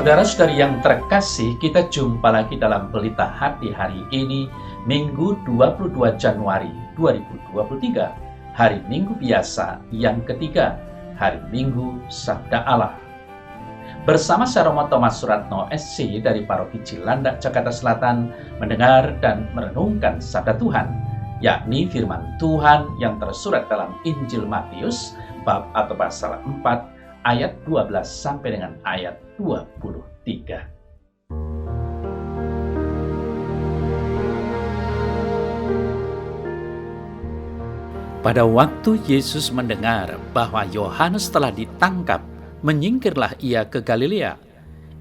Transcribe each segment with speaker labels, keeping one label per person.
Speaker 1: Saudara-saudari yang terkasih, kita jumpa lagi dalam Pelita Hati hari ini, Minggu 22 Januari 2023, hari Minggu biasa yang ketiga, hari Minggu Sabda Allah. Bersama saya Romo Thomas Suratno SC dari Paroki Cilandak, Jakarta Selatan, mendengar dan merenungkan Sabda Tuhan, yakni firman Tuhan yang tersurat dalam Injil Matius, bab atau pasal 4, ayat 12 sampai dengan ayat 23. Pada waktu Yesus mendengar bahwa Yohanes telah ditangkap, menyingkirlah ia ke Galilea.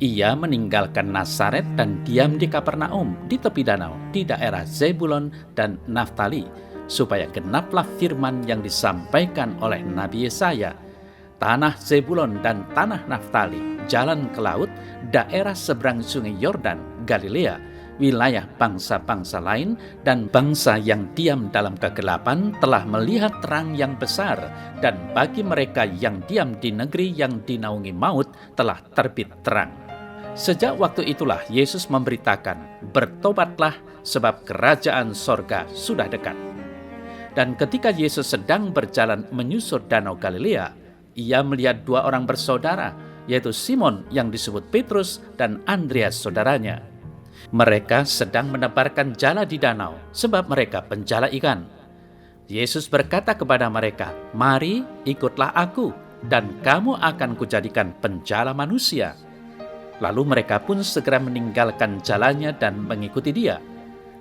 Speaker 1: Ia meninggalkan Nazaret dan diam di Kapernaum di tepi danau di daerah Zebulon dan Naftali, supaya genaplah firman yang disampaikan oleh Nabi Yesaya. Tanah Zebulon dan tanah Naftali, jalan ke laut, daerah seberang sungai Yordan, Galilea, wilayah bangsa-bangsa lain dan bangsa yang diam dalam kegelapan telah melihat terang yang besar, dan bagi mereka yang diam di negeri yang dinaungi maut telah terbit terang. Sejak waktu itulah Yesus memberitakan, bertobatlah sebab kerajaan sorga sudah dekat. Dan ketika Yesus sedang berjalan menyusur danau Galilea, ia melihat dua orang bersaudara, yaitu Simon yang disebut Petrus dan Andreas saudaranya. Mereka sedang menebarkan jala di danau, sebab mereka penjala ikan. Yesus berkata kepada mereka, "Mari, ikutlah aku, dan kamu akan kujadikan penjala manusia." Lalu mereka pun segera meninggalkan jalannya dan mengikuti dia.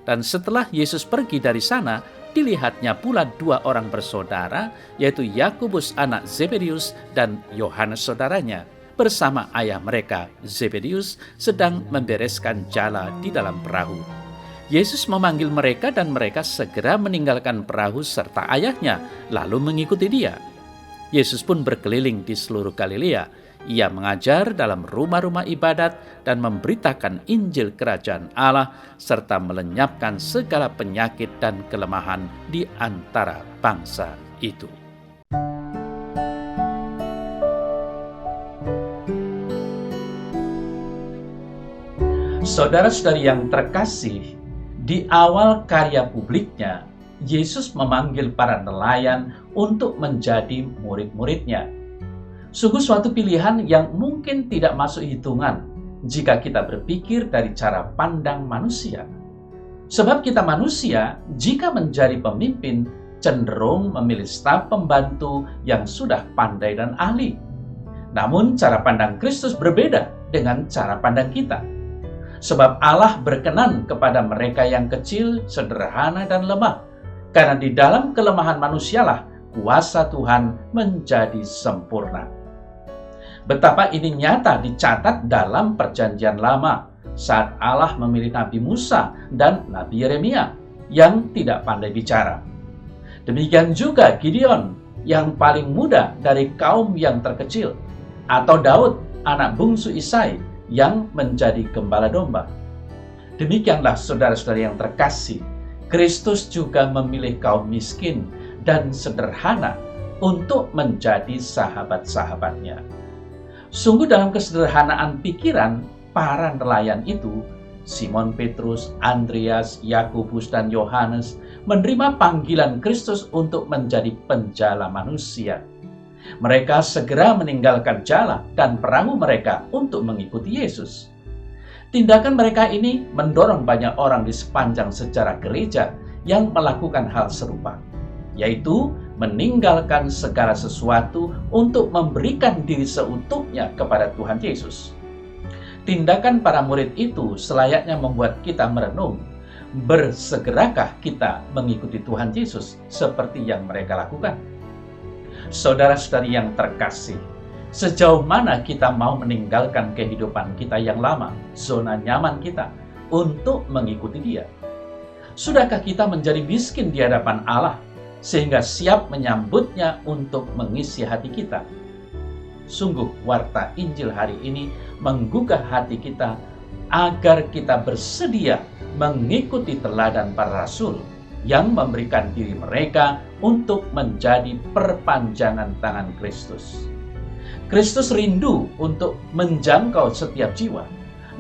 Speaker 1: Dan setelah Yesus pergi dari sana, dilihatnya pula dua orang bersaudara, yaitu Yakobus anak Zebedius dan Yohanes saudaranya, bersama ayah mereka Zebedius sedang membereskan jala di dalam perahu. Yesus memanggil mereka dan mereka segera meninggalkan perahu serta ayahnya, lalu mengikuti dia. Yesus pun berkeliling di seluruh Galilea. Ia mengajar dalam rumah-rumah ibadat dan memberitakan Injil Kerajaan Allah serta melenyapkan segala penyakit dan kelemahan di antara bangsa itu. Saudara-saudari yang terkasih, di awal karya publiknya, Yesus memanggil para nelayan untuk menjadi murid-muridnya. Sungguh suatu pilihan yang mungkin tidak masuk hitungan jika kita berpikir dari cara pandang manusia. Sebab kita manusia, jika menjadi pemimpin, cenderung memilih staf pembantu yang sudah pandai dan ahli. Namun cara pandang Kristus berbeda dengan cara pandang kita. Sebab Allah berkenan kepada mereka yang kecil, sederhana, dan lemah. Karena di dalam kelemahan manusialah kuasa Tuhan menjadi sempurna. Betapa ini nyata dicatat dalam Perjanjian Lama saat Allah memilih Nabi Musa dan Nabi Yeremia yang tidak pandai bicara. Demikian juga Gideon yang paling muda dari kaum yang terkecil, atau Daud anak bungsu Isai yang menjadi gembala domba. Demikianlah saudara-saudari yang terkasih, Kristus juga memilih kaum miskin dan sederhana untuk menjadi sahabat-sahabatnya. Sungguh dalam kesederhanaan pikiran para nelayan itu, Simon Petrus, Andreas, Yakobus, dan Yohanes menerima panggilan Kristus untuk menjadi penjala manusia. Mereka segera meninggalkan jala dan perahu mereka untuk mengikuti Yesus. Tindakan mereka ini mendorong banyak orang di sepanjang sejarah gereja yang melakukan hal serupa, yaitu meninggalkan segala sesuatu untuk memberikan diri seutuhnya kepada Tuhan Yesus. Tindakan para murid itu selayaknya membuat kita merenung, bersegerakah kita mengikuti Tuhan Yesus seperti yang mereka lakukan? Saudara-saudari yang terkasih, sejauh mana kita mau meninggalkan kehidupan kita yang lama, zona nyaman kita, untuk mengikuti Dia? Sudahkah kita menjadi miskin di hadapan Allah, sehingga siap menyambutnya untuk mengisi hati kita? Sungguh warta Injil hari ini menggugah hati kita agar kita bersedia mengikuti teladan para rasul yang memberikan diri mereka untuk menjadi perpanjangan tangan Kristus. Kristus rindu untuk menjangkau setiap jiwa.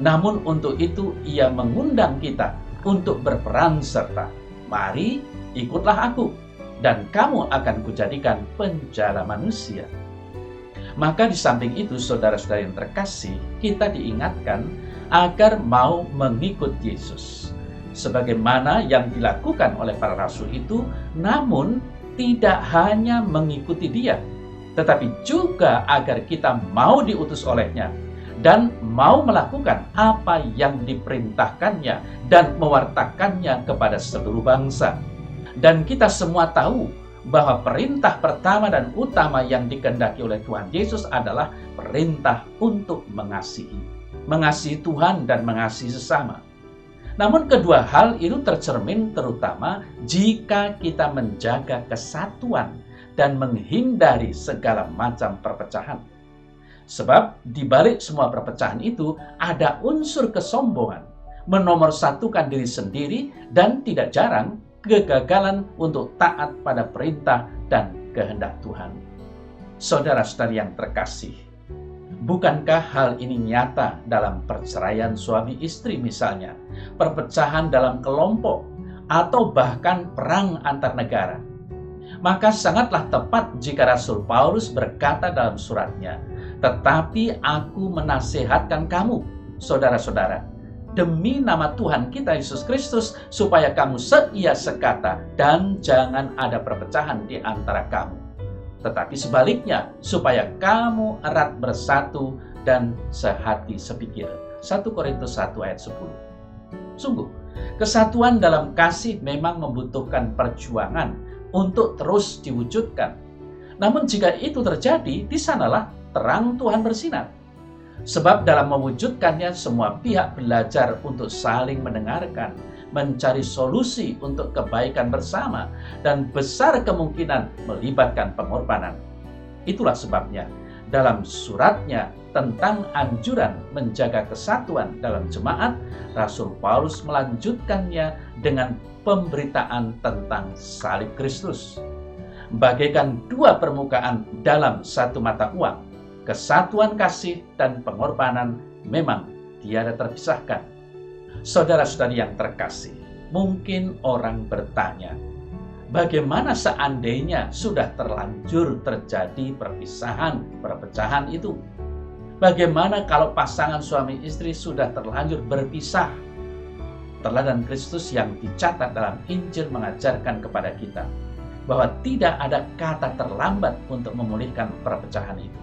Speaker 1: Namun untuk itu ia mengundang kita untuk berperan serta. Mari ikutlah aku, dan kamu akan kujadikan penjala manusia. Maka di samping itu, saudara-saudara yang terkasih, kita diingatkan agar mau mengikut Yesus. Sebagaimana yang dilakukan oleh para rasul itu, namun tidak hanya mengikuti dia, tetapi juga agar kita mau diutus olehnya dan mau melakukan apa yang diperintahkannya dan mewartakannya kepada seluruh bangsa. Dan kita semua tahu bahwa perintah pertama dan utama yang dikehendaki oleh Tuhan Yesus adalah perintah untuk mengasihi. Mengasihi Tuhan dan mengasihi sesama. Namun kedua hal itu tercermin terutama jika kita menjaga kesatuan dan menghindari segala macam perpecahan. Sebab di balik semua perpecahan itu ada unsur kesombongan, menomorsatukan diri sendiri, dan tidak jarang kegagalan untuk taat pada perintah dan kehendak Tuhan. Saudara-saudari yang terkasih, bukankah hal ini nyata dalam perceraian suami istri misalnya, perpecahan dalam kelompok, atau bahkan perang antar negara? Maka sangatlah tepat jika Rasul Paulus berkata dalam suratnya, "Tetapi aku menasihatkan kamu, saudara-saudara, demi nama Tuhan kita Yesus Kristus, supaya kamu seia sekata dan jangan ada perpecahan di antara kamu. Tetapi sebaliknya, supaya kamu erat bersatu dan sehati sepikir." 1 Korintus 1 ayat 10. Sungguh, kesatuan dalam kasih memang membutuhkan perjuangan untuk terus diwujudkan. Namun jika itu terjadi, di sanalah terang Tuhan bersinar. Sebab dalam mewujudkannya semua pihak belajar untuk saling mendengarkan, mencari solusi untuk kebaikan bersama, dan besar kemungkinan melibatkan pengorbanan. Itulah sebabnya dalam suratnya tentang anjuran menjaga kesatuan dalam jemaat, Rasul Paulus melanjutkannya dengan pemberitaan tentang salib Kristus. Bagaikan dua permukaan dalam satu mata uang, kesatuan kasih dan pengorbanan memang tiada terpisahkan. Saudara-saudari yang terkasih, mungkin orang bertanya, bagaimana seandainya sudah terlanjur terjadi perpecahan itu? Bagaimana kalau pasangan suami istri sudah terlanjur berpisah? Teladan Kristus yang dicatat dalam Injil mengajarkan kepada kita bahwa tidak ada kata terlambat untuk memulihkan perpecahan itu.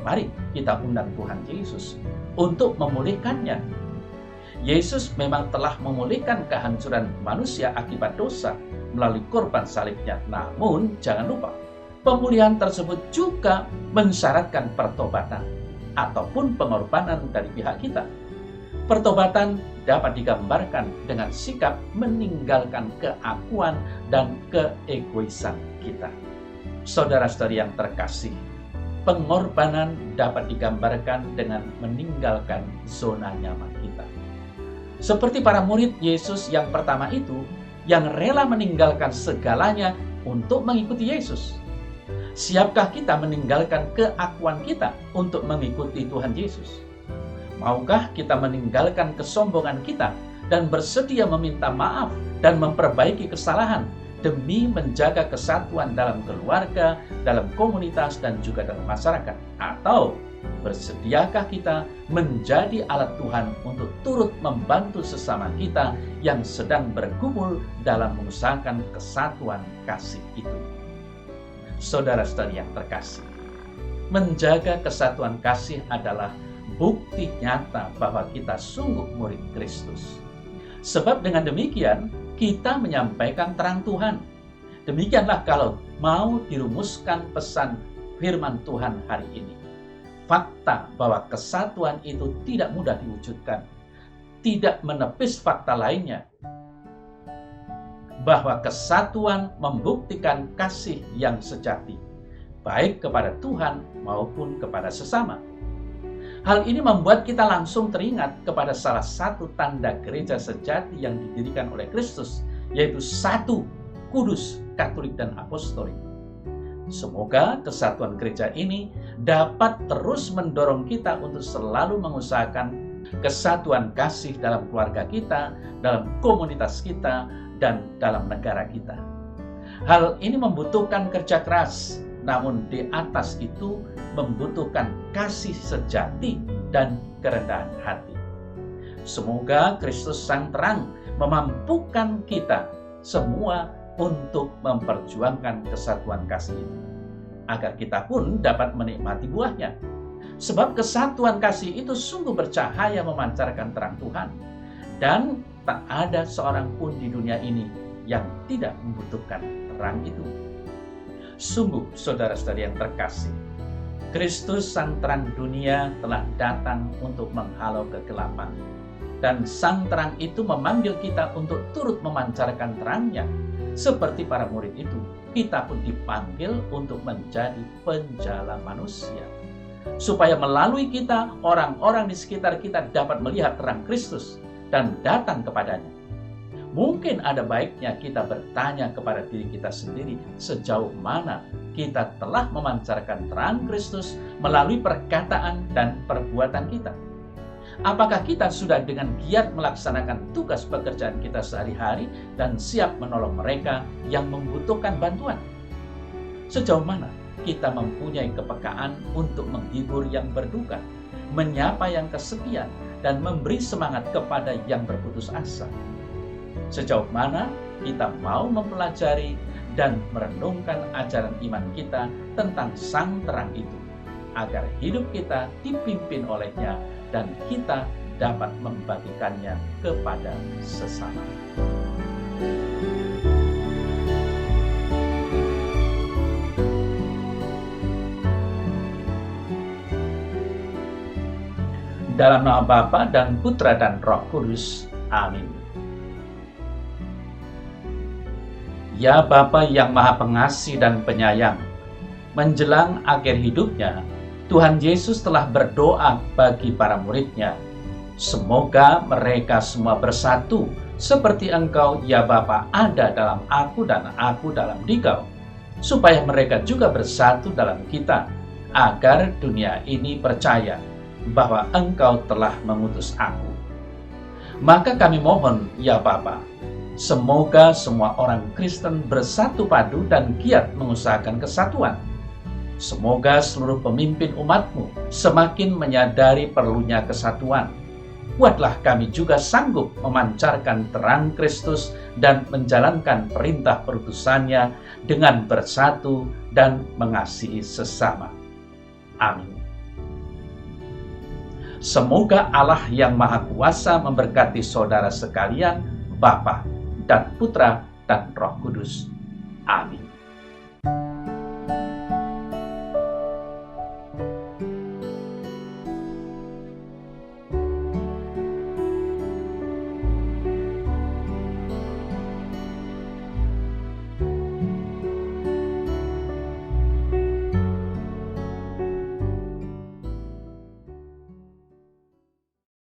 Speaker 1: Mari kita undang Tuhan Yesus untuk memulihkannya. Yesus memang telah memulihkan kehancuran manusia akibat dosa melalui korban salibnya. Namun jangan lupa, pemulihan tersebut juga mensyaratkan pertobatan ataupun pengorbanan dari pihak kita. Pertobatan dapat digambarkan dengan sikap meninggalkan keakuan dan keegoisan kita. Saudara-saudari yang terkasih, pengorbanan dapat digambarkan dengan meninggalkan zona nyaman kita. Seperti para murid Yesus yang pertama itu, yang rela meninggalkan segalanya untuk mengikuti Yesus. Siapkah kita meninggalkan keakuan kita untuk mengikuti Tuhan Yesus? Maukah kita meninggalkan kesombongan kita dan bersedia meminta maaf dan memperbaiki kesalahan demi menjaga kesatuan dalam keluarga, dalam komunitas, dan juga dalam masyarakat? Atau bersediakah kita menjadi alat Tuhan untuk turut membantu sesama kita yang sedang bergumul dalam mengusahakan kesatuan kasih itu? Saudara-saudari yang terkasih, menjaga kesatuan kasih adalah bukti nyata bahwa kita sungguh murid Kristus. Sebab dengan demikian, kita menyampaikan terang Tuhan. Demikianlah kalau mau dirumuskan pesan firman Tuhan hari ini. Fakta bahwa kesatuan itu tidak mudah diwujudkan, tidak menepis fakta lainnya, bahwa kesatuan membuktikan kasih yang sejati, baik kepada Tuhan maupun kepada sesama. Hal ini membuat kita langsung teringat kepada salah satu tanda gereja sejati yang didirikan oleh Kristus, yaitu satu, kudus, katolik, dan apostolik. Semoga kesatuan gereja ini dapat terus mendorong kita untuk selalu mengusahakan kesatuan kasih dalam keluarga kita, dalam komunitas kita, dan dalam negara kita. Hal ini membutuhkan kerja keras, namun di atas itu membutuhkan kasih sejati dan kerendahan hati. Semoga Kristus Sang Terang memampukan kita semua untuk memperjuangkan kesatuan kasih itu, agar kita pun dapat menikmati buahnya. Sebab kesatuan kasih itu sungguh bercahaya memancarkan terang Tuhan, dan tak ada seorang pun di dunia ini yang tidak membutuhkan terang itu. Sungguh, saudara-saudari yang terkasih, Kristus Sang Terang dunia telah datang untuk menghalau kegelapan, dan Sang Terang itu memanggil kita untuk turut memancarkan terangnya. Seperti para murid itu, kita pun dipanggil untuk menjadi penjala manusia, supaya melalui kita, orang-orang di sekitar kita dapat melihat terang Kristus dan datang kepadanya. Mungkin ada baiknya kita bertanya kepada diri kita sendiri, sejauh mana kita telah memancarkan terang Kristus melalui perkataan dan perbuatan kita. Apakah kita sudah dengan giat melaksanakan tugas pekerjaan kita sehari-hari dan siap menolong mereka yang membutuhkan bantuan? Sejauh mana kita mempunyai kepekaan untuk menghibur yang berduka, menyapa yang kesepian, dan memberi semangat kepada yang berputus asa? Sejauh mana kita mau mempelajari dan merenungkan ajaran iman kita tentang Sang Terang itu, agar hidup kita dipimpin olehnya dan kita dapat membagikannya kepada sesama. Dalam nama Bapa dan Putra dan Roh Kudus. Amin. Ya Bapa yang Maha Pengasih dan Penyayang, menjelang akhir hidupnya, Tuhan Yesus telah berdoa bagi para murid-Nya. Semoga mereka semua bersatu seperti Engkau, ya Bapa, ada dalam aku dan aku dalam Dikau, supaya mereka juga bersatu dalam kita, agar dunia ini percaya bahwa Engkau telah mengutus aku. Maka kami mohon, ya Bapa, semoga semua orang Kristen bersatu padu dan giat mengusahakan kesatuan. Semoga seluruh pemimpin umat-Mu semakin menyadari perlunya kesatuan. Buatlah kami juga sanggup memancarkan terang Kristus dan menjalankan perintah perutusannya dengan bersatu dan mengasihi sesama. Amin. Semoga Allah yang Maha Kuasa memberkati saudara sekalian, Bapa dan Putra dan Roh Kudus. Amin.